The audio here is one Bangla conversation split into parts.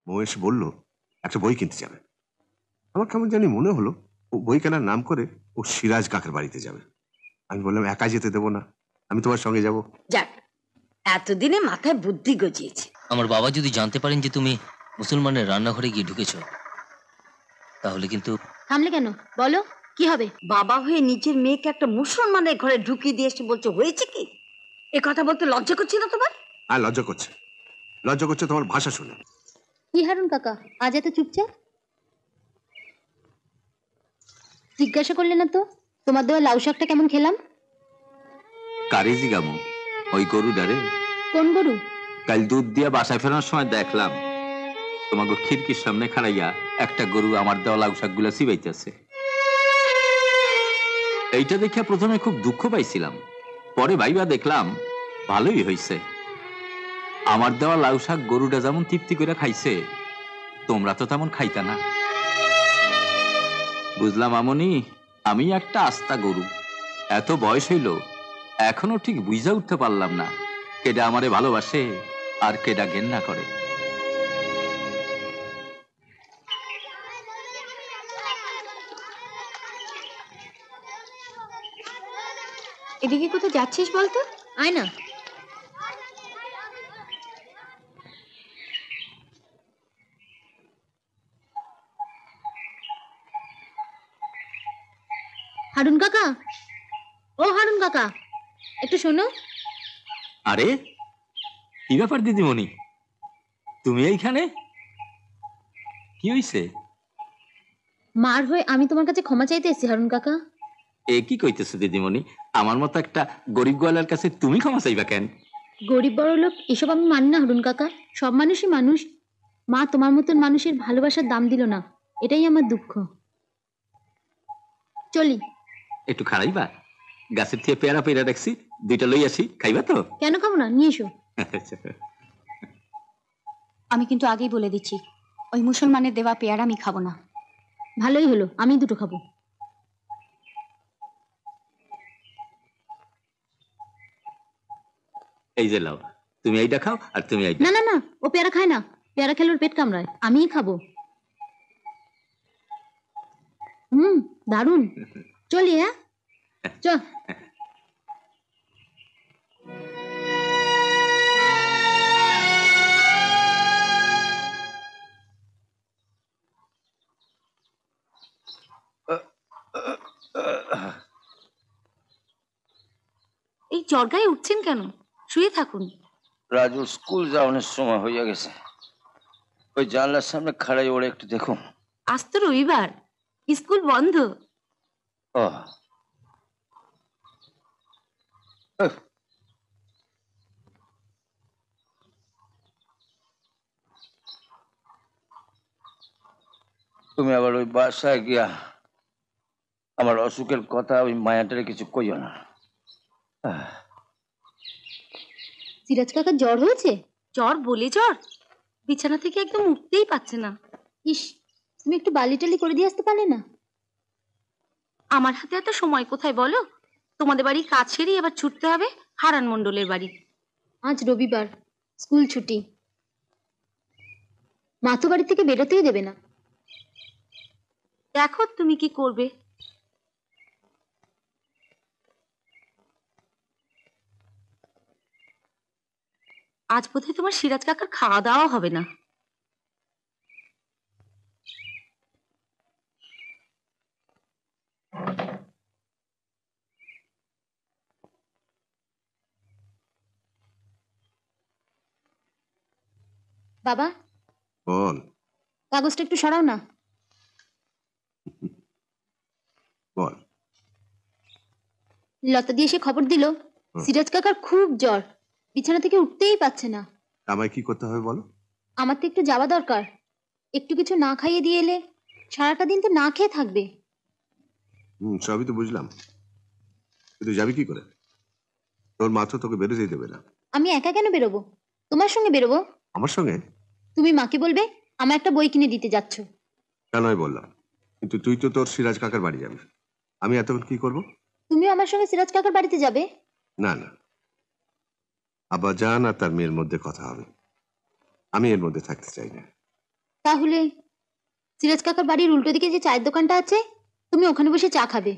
মৌ এসে বললো একটা বই কিনতে যাবে। আমার কেমন জানি মনে হলো ও বই কেনার নাম করে ও সিরাজ কাকের বাড়িতে যাবে। আমি বললাম একা যেতে দেবো না, আমি তোমার সঙ্গে যাব। যাক, এতদিনে মাথায় বুদ্ধি গজিয়েছে। আমার বাবা যদি জানতে পারেন যে তুমি মুসলমানের রান্নাঘরে গিয়ে ঢুকেছো, তাহলে কিন্তু। থামলে কেন, বলো কি হবে? বাবা হয়ে নিজের মেয়েকে একটা মুসলমানের ঘরে ঢুকিয়ে দিয়ে এসে বলছো হয়েছে কি? এ কথা বলতে লজ্জা করছে না তোমার? আর লজ্জা করছে, লজ্জা করছে তোমার ভাষা শুনে। কি হারুন কাকা, আজ এত চুপচাপ? জিজ্ঞাসা করলে না তো তোমার দেওয়া লাউ শাকটা কেমন খেলাম? কারিজি গামু ওই গরুটারে। কোন গরু? কাল দুধ দিয়া বাসায় ফেরানোর সময় দেখলাম তোমাকে খিড়কির সামনে খাড়াইয়া একটা গরু আমার দেওয়া লাউ শাকগুলা চিবাইতেছে। এইটা দেখে প্রথমে খুব দুঃখ পাইছিলাম, পরে ভাইবা দেখলাম ভালোই হয়েছে। আমার দেওয়া লাউ শাক গরুটা যেমন তৃপ্তি করে খাইছে, তোমরা তো তেমন খাইতা না। বুঝলাম আমনি আমি একটা আস্তা গরু। এত বয়স হইল এখনো ঠিক বুঝা উঠতে পারলাম না কেডা আমারে ভালোবাসে আর কেডা ঘেন্না করে। এদিকে কোথায় যাচ্ছিস বলতো? আয় না। হারুন কাকা, ও হারুন কাকা, একটু শোনো। আরে কি ব্যাপার দিদিমণি, তুমি এইখানে? কি হইছে? মার হয়ে আমি তোমার কাছে ক্ষমা চাইতে এসেছি হারুন কাকা। এ কি কইতেছো দিদিমণি? আমার মতো একটা গরিব গোয়ালার কাছে তুমি ক্ষমা চাইবা কেন? গরিব বড় লোক এসব আমি মানি না হারুন কাকা, সব মানুষই মানুষ। মা তোমার মতন মানুষের ভালোবাসার দাম দিল না, এটাই আমার দুঃখ। চলি। একটু খাড়াইবা? গাছের থেকে পেয়ারা পেয়ারা রাখছি, দুইটা লই আসি, খাইবা তো? কেন খাবো না, নিয়ে এসো। আমি কিন্তু আগেই বলে দিচ্ছি, ওই মুসলমানের দেওয়া পেয়ারা আমি খাবো না। ভালোই হলো, আমি দুটো খাবো। এই যে লাও, তুমি এইটা খাও আর তুমি এইটা। না না না, ও পেয়ারা খায় না, পেয়ারা খেলে ওর পেট কামড়ায়, আমিই খাবো। দারুন। চলি, হ্যাঁ চ। এই জর্গায় উঠছেন কেন? শুয়ে থাকুন। রাজুর স্কুল যাওয়ানোর সময় হইয়া গেছে, ওই জানলার সামনে খাড়াই ওরে একটু দেখো। আজ তো রবিবার, স্কুল বন্ধ। ও তুমি আবার ওই বাসায় গিয়া আমার অসুখের কথা ওই মায়াটারে কিছু কইও না। সিরাজ কাকার জ্বর হয়েছে? জ্বর বলে জ্বর, বিছানা থেকে একদম উঠতেই পারছে না। ইস, তুমি একটু বালি টালি করে দিয়ে আসতে পারলে না? আমার হাতে এত সময় কোথায় বলো? তোমাদের বাড়ি কাজ সেরেই আবার ছুটতে হবে হারান মণ্ডলের বাড়ি। আজ রবিবার, স্কুল ছুটি, মা তো বাড়ি থেকে বেরোতেই দেবে না। দেখো তুমি কি করবে। আজ বোধহয় তোমার সিরাজ কাকার খাওয়া দাওয়া হবে না। বাবা, বল। কাগজটা একটু সরাও না। বল। লতা দিয়ে সে খবর দিল সিরাজ কাকার খুব জ্বর, বিছানা থেকে উঠতেই পারছে না। আমায় কি করতে হবে বলো? আমার তো একটু যাওয়া দরকার, একটু কিছু না খাইয়ে দিয়ে এলে সারাটা দিন তো না খেয়ে থাকবে। সবই তো বুঝলাম, কিন্তু যাবি কি করে? তোর মা তো তোকে বেরোতেই দেবে না। আমি একা কেন বেরোবো, তোমার সঙ্গে বেরোবো। আমার সঙ্গে? তুমি মাকে বলবে আমার একটা বই কিনে দিতে যাচ্ছ। কেনই বললাম, কিন্তু তুই তো তোর সিরাজ কাকার বাড়ি যাবি, আমি এতক্ষণ কি করব? তুমিও আমার সঙ্গে সিরাজ কাকার বাড়িতে যাবে? না না, আব্বা জান আর তার মেয়ের মধ্যে কথা হবে, আমি এর মধ্যে থাকতে চাই না। তাহলে সিরাজ কাকার বাড়ির উল্টো দিকে যে চায়ের দোকানটা আছে, তুমি ওখানে বসে চা খাবে।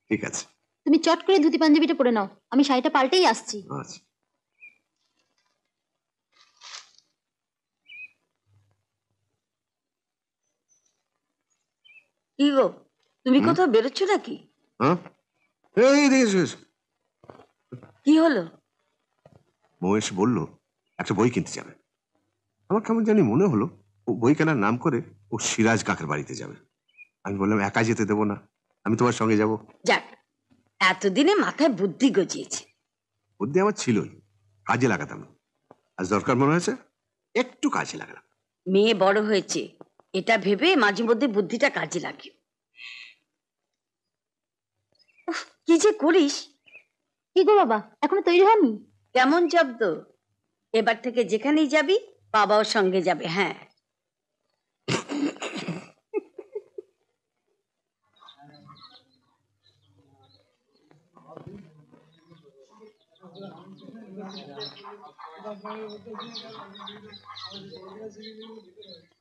ঠিক আছে। তুমি চট করে ধুতি পাঞ্জাবিটা পরে নাও, আমি শাড়িটা পাল্টেই আসছি। আচ্ছা। কি গো, তুমি কোথাও বেরোচ্ছ নাকি? হ্যাঁ, এই দেখিস কি হলো? মহেশ বলল একটা বই কিনতে যাবে। আমার কেমন জানি মনে হলো ও বই কেনার নাম করে ও সিরাজ কাকের বাড়িতে যাবে। আমি বললাম একা যেতে দেবো না, আমি তোমার সঙ্গে যাব। যাক, এতদিনে মাথায় বুদ্ধি গজিয়েছে। বুদ্ধি আমার ছিলই, কাজে লাগাতাম। আজ দরকার মনে হয়েছে, একটু কাজে লাগালাম। মেয়ে বড় হয়েছে এটা ভেবে মাঝে মধ্যে বুদ্ধিটা কাজে লাগে। উফ, কি যে করিস। কি গো বাবা, এখনো তৈরি হয়নি? কেমন জব্দ? এবার থেকে যেখানেই যাবি বাবাও সঙ্গে যাবে। হ্যাঁ,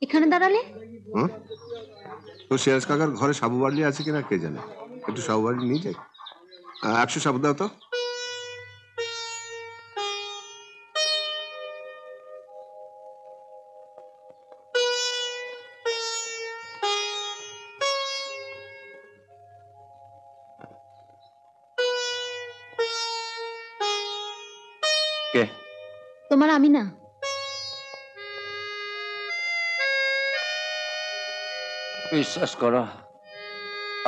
এখানে দাঁড়ালে? হ্যাঁ, তো সিরাজ কাকার ঘরে সাবু বাড়লি আছে কিনা কে জানে, একটু সাবু বাড়লি নিয়ে যাই। 100 সাবু দাও তো। কে? তোমার আমি না। বিশ্বাস করো,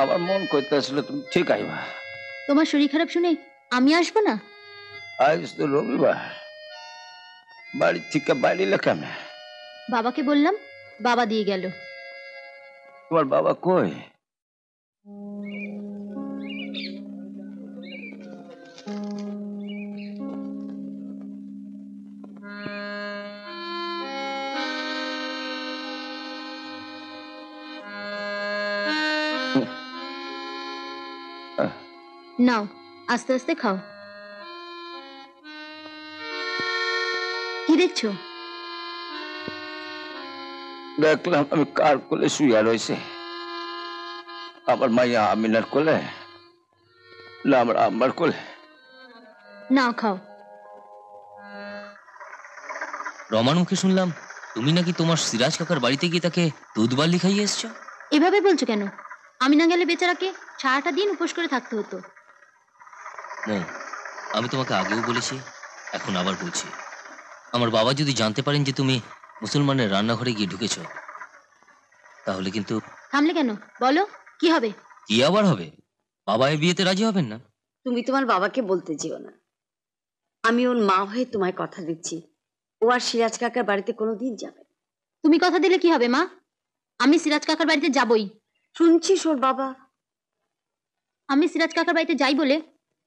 আমার মন কইতেছিল তুমি ঠিক আইবা। তোমার শরীর খারাপ শুনে আমি আসবো না? আজ তো রবিবার, বাড়ি থেকে বাইরে কেন? বাবাকে বললাম, বাবা দিয়ে গেল। তোমার বাবা কই? নাও, আস্তে আস্তে খাও। কি দেখছো? দেখলাম আমি কার কোলে শুইয়া রয়েছে। আমার মাইয়া আমিনার কোলে না আমার আম্মার কোলে? নাও খাও। রমার মুখে শুনলাম তুমি নাকি তোমার সিরাজ কাকার বাড়িতে গিয়ে তাকে দুধ বার্লি খাইয়ে এসছো। এভাবে বলছো কেন? আমি না গেলে বেচারাকে সারাটা দিন উপোস করে থাকতে হতো। মৌ, আমি তোমাকে আগেও বলেছি, এখন আবার বলছি, আমার বাবা যদি জানতে পারেন যে তুমি মুসলমানের রান্নাঘরে গিয়ে ঢুকেছো, তাহলে কিন্তু। থামলে কেন? বলো, কি হবে? কি আবার হবে? বাবা এই বিয়েতে রাজি হবেন না। তুমি তোমার বাবাকে বলতে যেও না। আমি ওর মা হয়ে তোমায় কথা দিচ্ছি, ও আর সিরাজ কাকার বাড়িতে কোনোদিন যাবে না। তুমি কথা দিলে কি হবে মা? আমি সিরাজ কাকার বাড়িতে যাবই। শুনছিস ওর বাবা? আমি সিরাজ কাকার বাড়িতে যাই বলে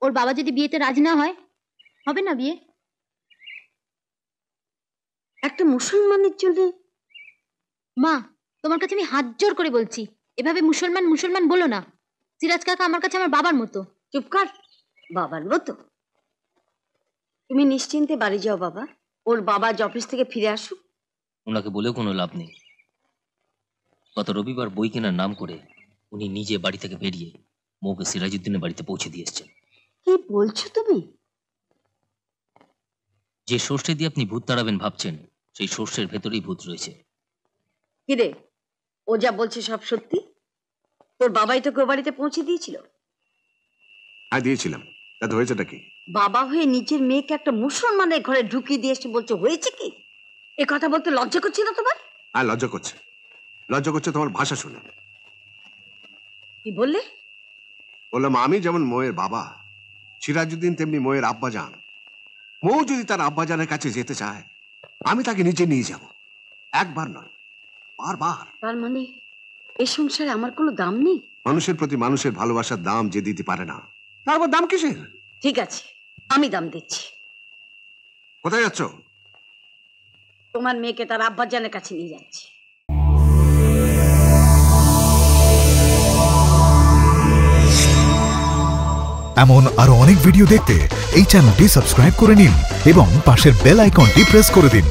ওর বাবা যদি বিয়েতে রাজি না হয়, হবে না বিয়ে। একটা মুসলমানের জন্য। মা, তোমার কাছে আমি হাত জোর করে বলছি, এভাবে মুসলমান মুসলমান বলো না। সিরাজ কাকা আমার কাছে আমার বাবার মতো। চুপ কর, বাবার মতো? তুমি নিশ্চিন্তে বাড়ি যাও বাবা, ওর বাবা অফিস থেকে ফিরে আসুক। ওনাকে বলেও কোনো লাভ নেই। গত রবিবার বই কেনার নাম করে উনি নিজে বাড়ি থেকে বেরিয়ে মৌকে সিরাজউদ্দিনের বাড়িতে পৌঁছে দিয়ে এসছেন। কি বলছো তুমি? যে সর্ষে দিয়ে আপনি ভূত তাড়াবেন ভাবছেন, সেই সর্ষের ভেতরেই ভূত রয়েছে। কিরে, ও যা বলছে সব সত্যি? তোর বাবাই তোকে ও বাড়িতে পৌঁছে দিয়েছিল? হ্যাঁ দিয়েছিলাম, তাতে হয়েছেটা কি? বাবা হয়ে নিজের মেয়েকে একটা মুসলমানের ঘরে ঢুকিয়ে দিয়ে এসে বলছো হয়েছে কি? এ কথা বলতে লজ্জা করছে না তোমার? হ্যাঁ লজ্জা করছে, লজ্জা করছে তোমার ভাষা শুনে। কি বললে? বললাম আমি যেমন মোয়ের বাবা, সিরাজউদ্দিন তেমনি মোয়ের আব্বাজান। মৌ যদি তার আব্বাজানের কাছে যেতে চায়, আমি তাকে নিচে নিয়ে যাব, একবার নয় বারবার। তার মানে এই সংসারে আমার কোনো দাম নেই? মানুষের প্রতি মানুষের ভালোবাসার দাম যে দিতে পারে না, তার আবার দাম কিসের? ঠিক আছে, আমি দাম দিচ্ছি। কোথায় যাচ্ছ? তোমার মেয়েকে তার আব্বাজানের কাছে নিয়ে যাচ্ছি। এমন আরো অনেক ভিডিও দেখতে এই চ্যানেলটি সাবস্ক্রাইব করে নিন এবং পাশের বেল আইকনটি প্রেস করে দিন।